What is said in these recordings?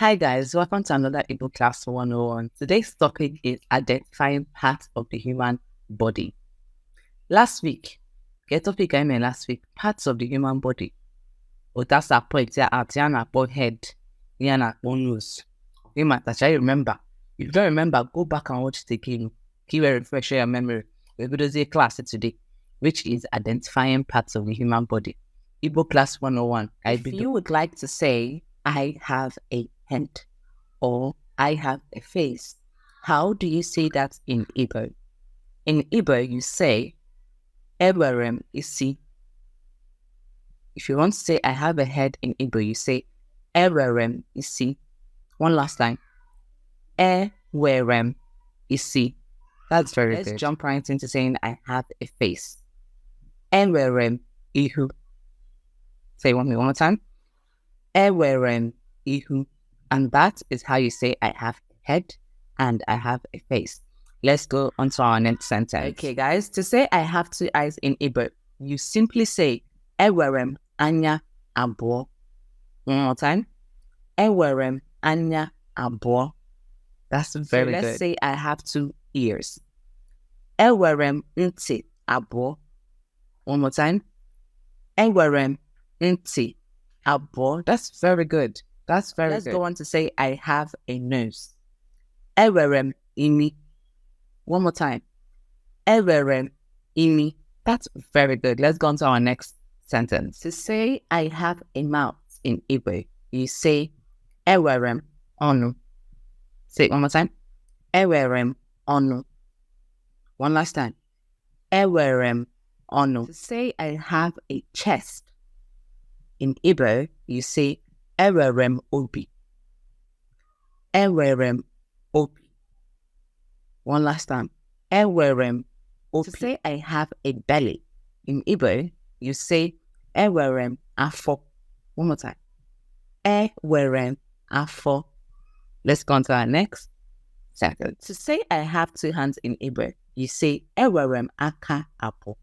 Hi guys, welcome to another Igbo Class 101. Today's topic is identifying parts of the human body. Last week, topic I mean last week, parts of the human body. That's a point, yana head, yana nose. You might actually remember. If you don't remember, go back and watch it again. Keep refresh your memory. We're going to do a class today, which is identifying parts of the human body. Igbo Class 101. If you would like to say, I have a head or I have a face, how do you say that in Igbo? In Igbo, you say, Ewerem isi. If you want to say, I have a head in Igbo, you say, Ewerem isi. One last time. Ewerem isi. That's very good. Let's jump right into saying, I have a face. Ewerem ihu. Say one more time. Ewerem ihu. And that is how you say I have a head and I have a face. Let's go on to our next sentence. Okay, guys, to say I have two eyes in Igbo, you simply say Ewerem anya abụọ. One more time. Ewerem anya abụọ. That's very good. Let's say I have two ears. Ewerem ntị abụọ. One more time. Ewerem ntị abụọ. That's very good. That's very good. Let's go on to say I have a nose. Ewerem imi. One more time. Ewerem imi. That's very good. Let's go on to our next sentence. To say I have a mouth in Igbo, you say Ewerem ọnụ. Say it one more time. Ewerem ọnụ. One last time. Ewerem ọnụ. To say I have a chest in Igbo, you say Ewerem obi. Ewerem obi. One last time. Ewerem obi. To say I have a belly in Igbo, you say Ewerem afọ. One more time. Ewerem afọ. Let's go on to our next sentence. To say I have two hands in Igbo, you say Ewerem aka abụọ.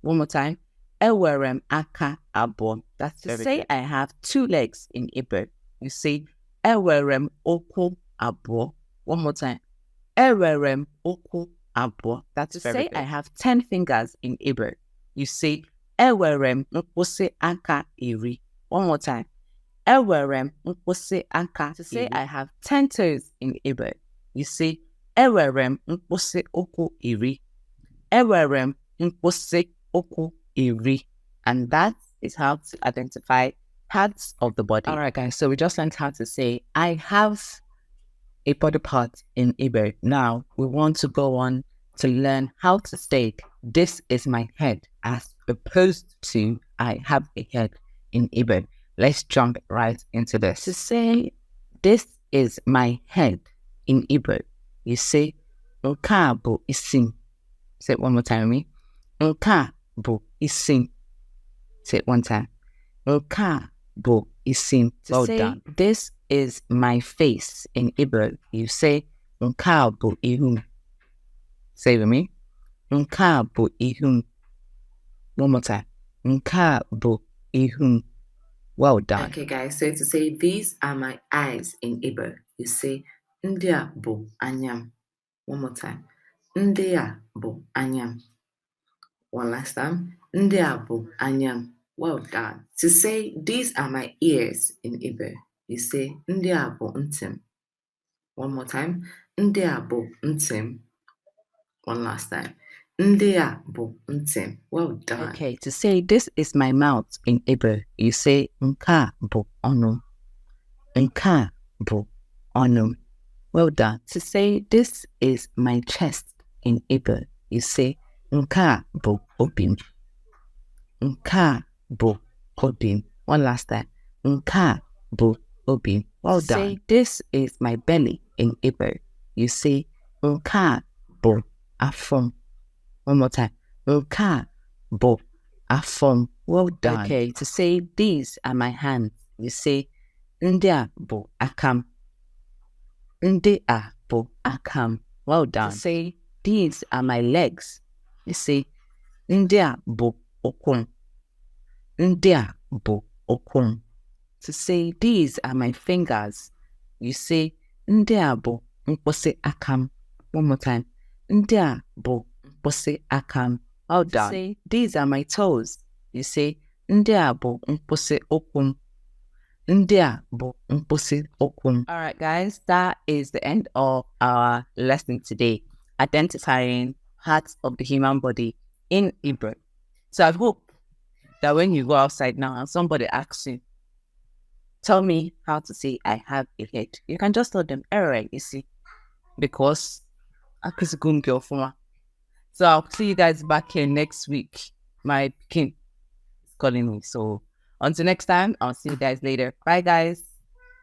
One more time. Ewerem aka abụọ. That's to say good. I have two legs in Igbo. You say Ewerem ụkwụ abụọ. One more time. Ewerem ụkwụ abụọ. That's to say good. I have 10 fingers in Igbo. You say Ewerem mkpịsị aka iri. One more time. Ewerem mkpịsị aka. To say I have 10 toes in Igbo. You say Ewerem mkpịsị ụkwụ iri. Ewerem mkpịsị ụkwụ iri. And that is how to identify parts of the body. All right, guys. So we just learned how to say, I have a body part in Igbo. Now we want to go on to learn how to say, this is my head, as opposed to I have a head in Igbo. Let's jump right into this. To say, this is my head in Igbo, you say, nke a bụ isi. Say it one more time with me. Nke a bụ isi. Say it one time. Nke a bụ isi. Well done. This is my face in Igbo, you say, nke a bụ ihu. Say it with me. Nke a bụ ihu. One more time. Nke a bụ ihu. Well done. Okay, guys. So to say, these are my eyes in Igbo, you say, ndị a bụ anyam. One more time. Ndị a bụ anyam. One last time. Ndị a bụ anyam. Well done. To say, these are my ears in Igbo, you say, ndị a bụ ntị. One more time. Ndị a bụ ntị. One last time. Ndị a bụ ntị. Well done. Okay, to say, this is my mouth in Igbo, you say, nke a bụ ọnụ. Nke a bụ ọnụ. Well done. To say, this is my chest in Igbo, you say, nke a bụ obi m. Nke a bụ obi m. One last time. Nke a bụ obi m. Well done. Say, this is my belly in Igbo, you say, nke a bụ afọ m. One more time. Nke a bụ afọ m. Well done. Okay, to say, these are my hands, you say, ndị a bụ aka m. Ndị a bụ aka m. Well done. To say, these are my legs, you say, ndị a bụ ụkwụ m. Ndị a bụ ụkwụ m. To say, these are my fingers, you say ndị a bụ mkpịsị aka m. One more time. Ndị a bụ mkpịsị aka m. Well done. Say these are my toes. You say ndị a bụ mkpịsị ụkwụ m. Ndị a bụ mkpịsị ụkwụ m. All right, guys, that is the end of our lesson today, identifying parts of the human body in Igbo. So I hope that when you go outside now and somebody asks you, tell me how to say I have a head, you can just tell them, alright, you see, because I could go girl for me. So I'll see you guys back here next week. My king is calling me. So until next time, I'll see you guys later. Bye, guys.